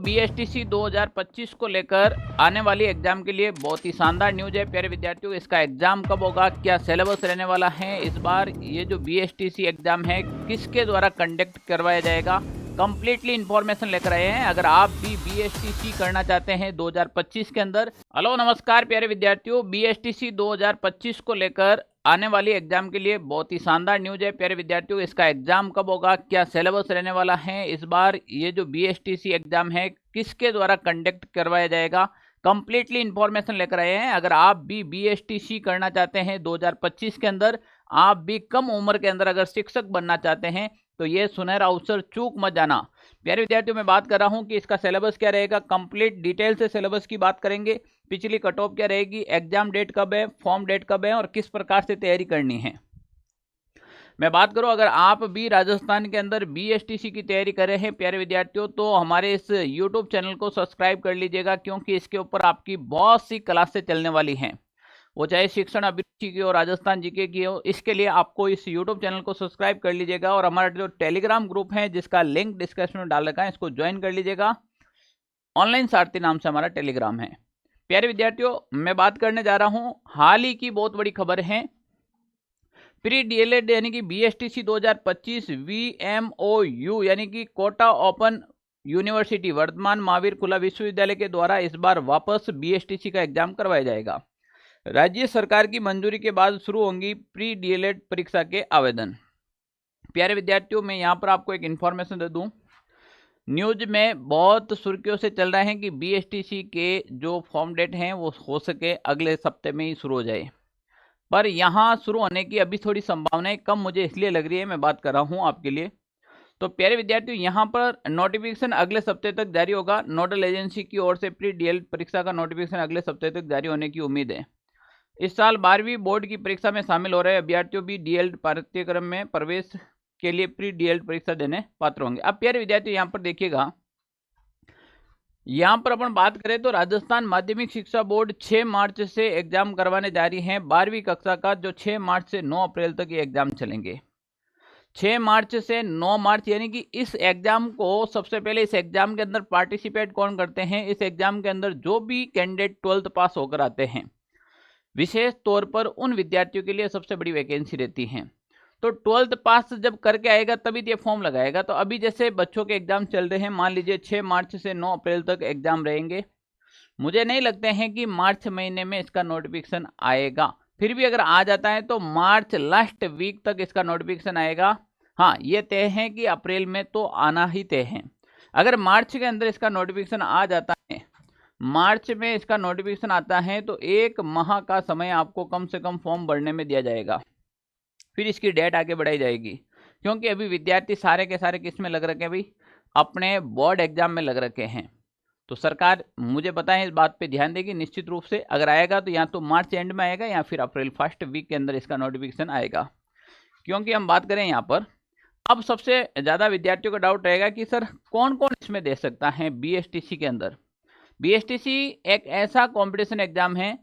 BSTC 2025 को लेकर आने वाली एग्जाम के लिए बहुत ही शानदार न्यूज है प्यारे विद्यार्थियों। इसका एग्जाम कब होगा, क्या सिलेबस रहने वाला है, इस बार ये जो बीएसटीसी एग्जाम है किसके द्वारा कंडक्ट करवाया जाएगा, कंप्लीटली इंफॉर्मेशन लेकर आए हैं। अगर आप भी बीएसटीसी करना चाहते हैं 2025 के अंदर। हेलो नमस्कार प्यारे विद्यार्थियों, बीएसटीसी 2025 को लेकर आने वाली एग्जाम के लिए बहुत ही शानदार न्यूज है प्यारे विद्यार्थियों। इसका एग्जाम कब होगा, क्या सिलेबस रहने वाला है, इस बार ये जो बीएसटीसी एग्जाम है किसके द्वारा कंडक्ट करवाया जाएगा, कंप्लीटली इंफॉर्मेशन लेकर आए हैं। अगर आप भी बीएसटीसी करना चाहते हैं 2025 के अंदर, आप भी कम उम्र के अंदर अगर शिक्षक बनना चाहते हैं तो ये सुनहरा अवसर चूक मत जाना। प्यारे विद्यार्थियों, मैं बात कर रहा हूं कि इसका सिलेबस क्या रहेगा, कंप्लीट डिटेल से सिलेबस की बात करेंगे। पिछली कट ऑफ क्या रहेगी, एग्जाम डेट कब है, फॉर्म डेट कब है और किस प्रकार से तैयारी करनी है। मैं बात करूं, अगर आप भी राजस्थान के अंदर बीएसटीसी की तैयारी कर रहे हैं प्यारे विद्यार्थियों, तो हमारे इस यूट्यूब चैनल को सब्सक्राइब कर लीजिएगा, क्योंकि इसके ऊपर आपकी बहुत सी क्लासें चलने वाली हैं, वो चाहे शिक्षण अभिरुचि की हो, राजस्थान जीके की हो। इसके लिए आपको इस यूट्यूब चैनल को सब्सक्राइब कर लीजिएगा और हमारा जो टेलीग्राम ग्रुप है जिसका लिंक डिस्क्रिप्शन में डाल रखा है, इसको ज्वाइन कर लीजिएगा। ऑनलाइन सारथी नाम से हमारा टेलीग्राम है। प्यारे विद्यार्थियों, मैं बात करने जा रहा हूं हाल ही की बहुत बड़ी खबर है। प्री डीएलएड यानी कि बीएसटीसी 2025 वीएमओयू यानी कि quota open university Varthaman Mahavir खुला विश्वविद्यालय के द्वारा इस बार वापस बीएसटीसी का एग्जाम करवाया जाएगा। राज्य सरकार की मंजूरी के बाद शुरू होंगी प्री डीएलएड परीक्षा के आवेदन। प्यारे विद्यार्थियों, मैं यहाँ पर आपको एक इन्फॉर्मेशन दे दूं, न्यूज में बहुत सुर्खियों से चल रहा है कि बीएसटीसी के जो फॉर्म डेट हैं वो हो सके अगले सप्ताह में ही शुरू हो जाए, पर यहाँ शुरू होने की अभी थोड़ी संभावनाएं कम मुझे इसलिए लग रही है, मैं बात कर रहा हूँ आपके लिए। तो प्यारे विद्यार्थियों, यहाँ पर नोटिफिकेशन अगले सप्ताह तक जारी होगा। नोडल एजेंसी की ओर से प्री डीएलएड परीक्षा का नोटिफिकेशन अगले सप्ताह तक जारी होने की उम्मीद है। इस साल 12वीं बोर्ड की परीक्षा में शामिल हो रहे अभ्यर्थियों भी डीएलएड पाठ्यक्रम में प्रवेश के लिए प्री डीएलएड परीक्षा देने पात्र होंगे। अब प्यारे विद्यार्थियों, यहाँ पर देखिएगा, यहाँ पर अपन बात करें तो राजस्थान माध्यमिक शिक्षा बोर्ड 6 मार्च से एग्जाम करवाने जा रही है 12वीं कक्षा का, जो 6 मार्च से 9 अप्रैल तक ये एग्जाम चलेंगे। 6 मार्च से 9 मार्च यानी कि इस एग्जाम को सबसे पहले इस एग्जाम के अंदर पार्टिसिपेट कौन करते हैं, इस एग्जाम के अंदर जो भी कैंडिडेट 12th पास होकर आते हैं, विशेष तौर पर उन विद्यार्थियों के लिए सबसे बड़ी वैकेंसी रहती है। तो 12th पास जब करके आएगा तभी ये फॉर्म लगाएगा। तो अभी जैसे बच्चों के एग्जाम चल रहे हैं, मान लीजिए 6 मार्च से 9 अप्रैल तक एग्जाम रहेंगे, मुझे नहीं लगते हैं कि मार्च महीने में इसका नोटिफिकेशन आएगा। फिर भी अगर आ जाता है तो मार्च लास्ट वीक तक इसका नोटिफिकेशन आएगा। हाँ, ये तय है कि अप्रैल में तो आना ही तय है। अगर मार्च के अंदर इसका नोटिफिकेशन आ जाता है, मार्च में इसका नोटिफिकेशन आता है, तो 1 माह का समय आपको कम से कम फॉर्म भरने में दिया जाएगा। फिर इसकी डेट आगे बढ़ाई जाएगी, क्योंकि अभी विद्यार्थी सारे के सारे किस में लग रखे हैं भाई, अपने बोर्ड एग्जाम में लग रखे हैं। तो सरकार, मुझे पता है, इस बात पे ध्यान देगी निश्चित रूप से। अगर आएगा तो या तो मार्च एंड में आएगा या फिर अप्रैल फर्स्ट वीक के अंदर इसका नोटिफिकेशन आएगा। क्योंकि हम बात करें यहाँ पर, अब सबसे ज़्यादा विद्यार्थियों का डाउट रहेगा कि सर कौन कौन इसमें दे सकता है बीएसटीसी के अंदर। बीएसटीसी एक ऐसा कॉम्पिटिशन एग्जाम है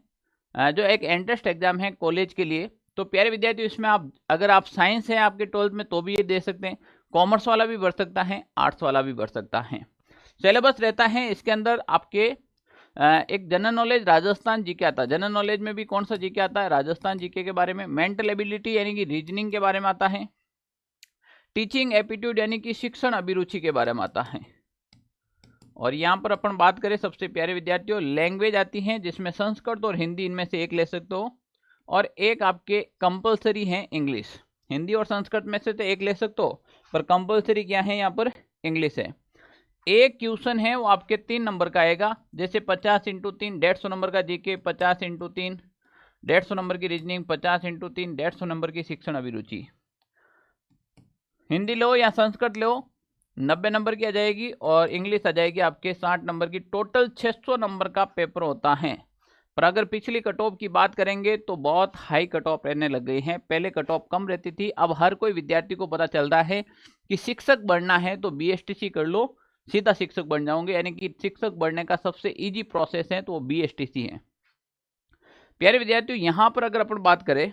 जो एक एंट्रेंस एग्जाम है कॉलेज के लिए। तो प्यारे विद्यार्थियों, इसमें आप अगर आप साइंस है आपके 12th में तो भी ये दे सकते हैं, कॉमर्स वाला भी बढ़ सकता है, आर्ट्स वाला भी बढ़ सकता है। सिलेबस रहता है इसके अंदर आपके एक जनरल नॉलेज राजस्थान जीके आता है। जनरल नॉलेज में भी कौन सा जीके आता है, राजस्थान जीके के बारे में। मेंटल एबिलिटी यानी कि रीजनिंग के बारे में आता है। टीचिंग एप्टीट्यूड यानी कि शिक्षण अभिरुचि के बारे में आता है। और यहाँ पर अपन बात करें सबसे प्यारे विद्यार्थियों, लैंग्वेज आती है जिसमें संस्कृत और हिंदी इनमें से एक ले सकते हो, और एक आपके कंपलसरी है इंग्लिश। हिंदी और संस्कृत में से तो एक ले सकते हो, पर कंपलसरी क्या है यहाँ पर, इंग्लिश है। एक क्वेश्चन है वो आपके 3 नंबर का आएगा, जैसे 50 × 3 150 नंबर का जीके, 50 × 3 150 नंबर की रीजनिंग, 50 × 3 150 नंबर की शिक्षण अभिरुचि। हिंदी लो या संस्कृत लो 90 नंबर की आ जाएगी, और इंग्लिश आ जाएगी आपके 60 नंबर की। टोटल 600 नंबर का पेपर होता है। पर अगर पिछली कट ऑफ की बात करेंगे तो बहुत हाई कट ऑफ रहने लग गई है। पहले कट ऑफ कम रहती थी, अब हर कोई विद्यार्थी को पता चलता है कि शिक्षक बनना है तो बीएसटीसी कर लो, सीधा शिक्षक बन जाओगे। यानी कि शिक्षक बनने का सबसे इजी प्रोसेस है तो वो बीएसटीसी है। प्यारे विद्यार्थियों, यहाँ पर अगर अपन बात करें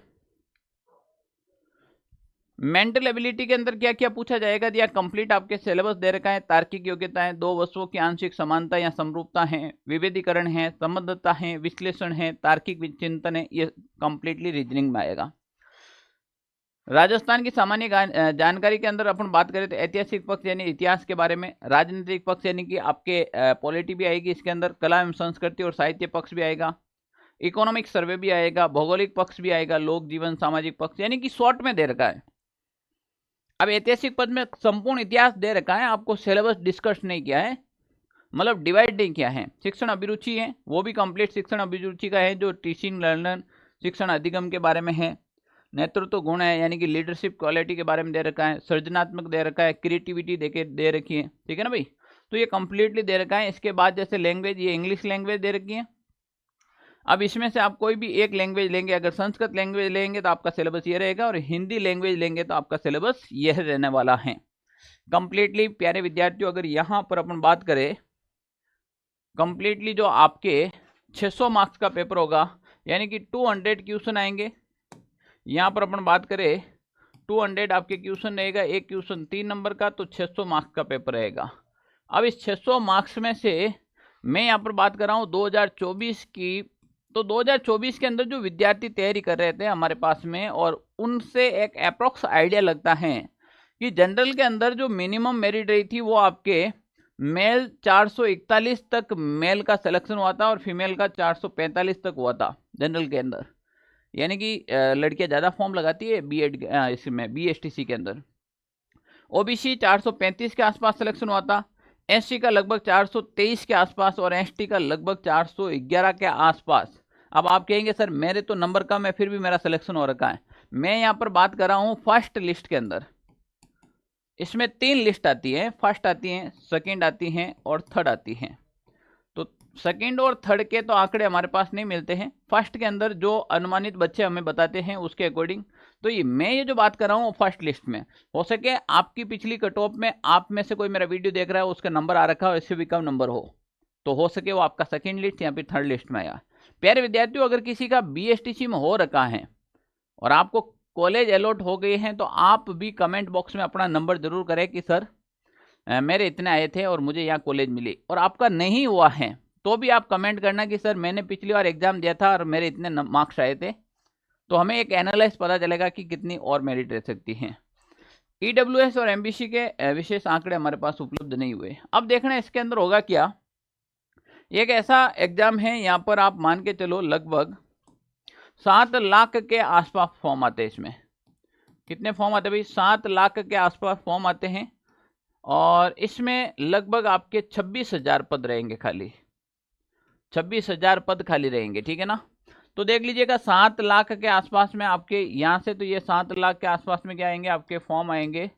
मेंटल एबिलिटी के अंदर क्या क्या पूछा जाएगा, दिया कंप्लीट आपके सिलेबस दे रखा है। तार्किक योग्यताएं, दो वस्तुओं की आंशिक समानता या समरूपता है, विभेदीकरण है, संबद्धता है, विश्लेषण है, तार्किक विचिंतन है, ये कंप्लीटली रीजनिंग में आएगा। राजस्थान की सामान्य जानकारी के अंदर अपन बात करें तो ऐतिहासिक पक्ष यानी इतिहास के बारे में, राजनीतिक पक्ष यानी कि आपके पॉलिटी भी आएगी इसके अंदर, कला एवं संस्कृति और साहित्य पक्ष भी आएगा, इकोनॉमिक सर्वे भी आएगा, भौगोलिक पक्ष भी आएगा, लोक जीवन सामाजिक पक्ष, यानी कि शॉर्ट में दे रखा है। अब ऐतिहासिक पद में संपूर्ण इतिहास दे रखा है, आपको सिलेबस डिस्कस नहीं किया है, मतलब डिवाइड नहीं किया है। शिक्षण अभिरुचि है, वो भी कंप्लीट शिक्षण अभिरुचि का है, जो टीचिंग लर्नर शिक्षण अधिगम के बारे में है। नेतृत्व गुण है, यानी कि लीडरशिप क्वालिटी के बारे में दे रखा है। सृजनात्मक दे रखा है, क्रिएटिविटी दे रखी है, ठीक है ना भाई। तो ये कंप्लीटली दे रखा है। इसके बाद जैसे लैंग्वेज, ये इंग्लिश लैंग्वेज दे रखी है। अब इसमें से आप कोई भी एक लैंग्वेज लेंगे, अगर संस्कृत लैंग्वेज लेंगे तो आपका सिलेबस ये रहेगा, और हिंदी लैंग्वेज लेंगे तो आपका सिलेबस यह रहने वाला है कंप्लीटली। प्यारे विद्यार्थियों, अगर यहाँ पर अपन बात करें कंप्लीटली, जो आपके 600 मार्क्स का पेपर होगा, यानी कि 200 क्वेश्चन आएंगे। यहाँ पर अपन बात करें 200 आपके क्वेश्चन रहेगा, एक क्वेश्चन 3 नंबर का, तो 600 मार्क्स का पेपर रहेगा। अब इस 600 मार्क्स में से मैं यहाँ पर बात कर रहा हूँ 2024 की, तो 2024 के अंदर जो विद्यार्थी तैयारी कर रहे थे हमारे पास में, और उनसे एक अप्रोक्स आइडिया लगता है कि जनरल के अंदर जो मिनिमम मेरिट रही थी वो आपके मेल 441 तक मेल का सिलेक्शन हुआ था, और फीमेल का 445 तक हुआ था जनरल के अंदर। यानी कि लड़कियां ज़्यादा फॉर्म लगाती है बीएड इसमें बीएसटीसी के अंदर। ओबीसी 435 के आसपास सिलेक्शन हुआ था, एससी का लगभग 423 के आसपास, और एसटी का लगभग 411 के आसपास। अब आप कहेंगे सर मेरे तो नंबर कम है फिर भी मेरा सिलेक्शन हो रखा है। मैं यहाँ पर बात कर रहा हूँ फर्स्ट लिस्ट के अंदर। इसमें 3 लिस्ट आती है, फर्स्ट आती है, सेकंड आती है और थर्ड आती है। तो सेकंड और थर्ड के तो आंकड़े हमारे पास नहीं मिलते हैं, फर्स्ट के अंदर जो अनुमानित बच्चे हमें बताते हैं उसके अकॉर्डिंग। तो ये जो बात कर रहा हूँ फर्स्ट लिस्ट में, हो सके आपकी पिछली कट ऑफ में आप में से कोई मेरा वीडियो देख रहा है उसका नंबर आ रखा हो, इससे भी कम नंबर हो सके वो आपका सेकेंड लिस्ट या फिर थर्ड लिस्ट में आया। प्यारे विद्यार्थियों, अगर किसी का बीएसटीसी में हो रखा है और आपको कॉलेज अलॉट हो गए हैं, तो आप भी कमेंट बॉक्स में अपना नंबर जरूर करें कि सर मेरे इतने आए थे और मुझे यहाँ कॉलेज मिली। और आपका नहीं हुआ है तो भी आप कमेंट करना कि सर मैंने पिछली बार एग्जाम दिया था और मेरे इतने मार्क्स आए थे, तो हमें एक एनालाइज पता चलेगा कि कितनी और मेरिट रह सकती है। ईडब्ल्यूएस और एमबीसी के विशेष आंकड़े हमारे पास उपलब्ध नहीं हुए। अब देखना इसके अंदर होगा क्या। एक ऐसा एग्जाम है, यहाँ पर आप मान के चलो लगभग 7 लाख के आसपास फॉर्म आते हैं। इसमें कितने फॉर्म आते हैं भाई? 7 लाख के आसपास फॉर्म आते हैं, और इसमें लगभग आपके 26,000 पद रहेंगे खाली, 26,000 पद खाली रहेंगे, ठीक है ना। तो देख लीजिएगा 7 लाख के आसपास में आपके यहाँ से, तो ये 7 लाख के आसपास में क्या आएंगे आपके फॉर्म आएंगे,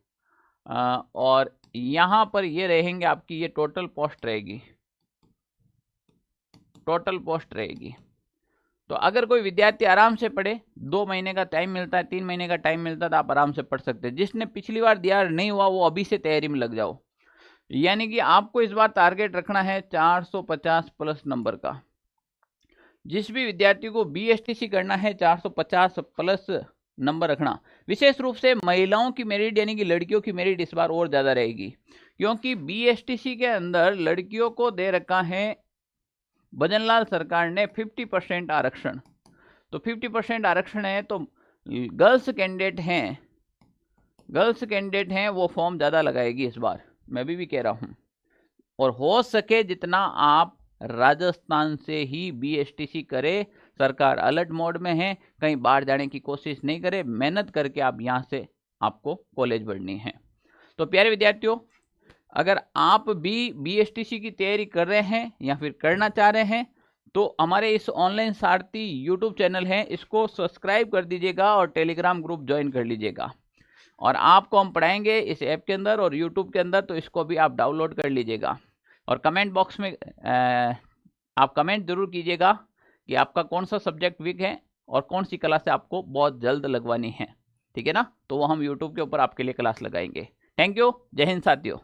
और यहाँ पर ये रहेंगे आपकी, ये टोटल पोस्ट रहेगी, टोटल पोस्ट रहेगी। तो अगर कोई विद्यार्थी आराम से पढ़े, 2 महीने का टाइम मिलता है, 3 महीने का टाइम मिलता है, तो आप आराम से पढ़ सकते हैं। जिसने पिछली बार दिया नहीं हुआ वो अभी से तैयारी में लग जाओ। यानी कि आपको इस बार टारगेट रखना है 450 प्लस नंबर का। जिस भी विद्यार्थी को बीएसटीसी करना है 450 प्लस नंबर रखना। विशेष रूप से महिलाओं की मेरिट यानी कि लड़कियों की मेरिट इस बार और ज़्यादा रहेगी, क्योंकि बीएसटीसी के अंदर लड़कियों को दे रखा है भजनलाल सरकार ने 50% आरक्षण। तो 50% आरक्षण है, तो गर्ल्स कैंडिडेट हैं वो फॉर्म ज़्यादा लगाएगी इस बार, मैं भी कह रहा हूँ। और हो सके जितना आप राजस्थान से ही बीएसटीसी करे। सरकार अलर्ट मोड में है, कहीं बाहर जाने की कोशिश नहीं करे, मेहनत करके आप यहाँ से आपको कॉलेज बढ़नी है। तो प्यारे विद्यार्थियों, अगर आप भी बीएसटीसी की तैयारी कर रहे हैं या फिर करना चाह रहे हैं, तो हमारे इस ऑनलाइन सारथी यूट्यूब चैनल है, इसको सब्सक्राइब कर दीजिएगा और टेलीग्राम ग्रुप ज्वाइन कर लीजिएगा। और आपको हम पढ़ाएंगे इस ऐप के अंदर और यूट्यूब के अंदर, तो इसको भी आप डाउनलोड कर लीजिएगा। और कमेंट बॉक्स में आप कमेंट जरूर कीजिएगा कि आपका कौन सा सब्जेक्ट वीक है और कौन सी क्लास से आपको बहुत जल्द लगवानी है, ठीक है ना। तो वो हम यूट्यूब के ऊपर आपके लिए क्लास लगाएंगे। थैंक यू, जय हिंद साथियों।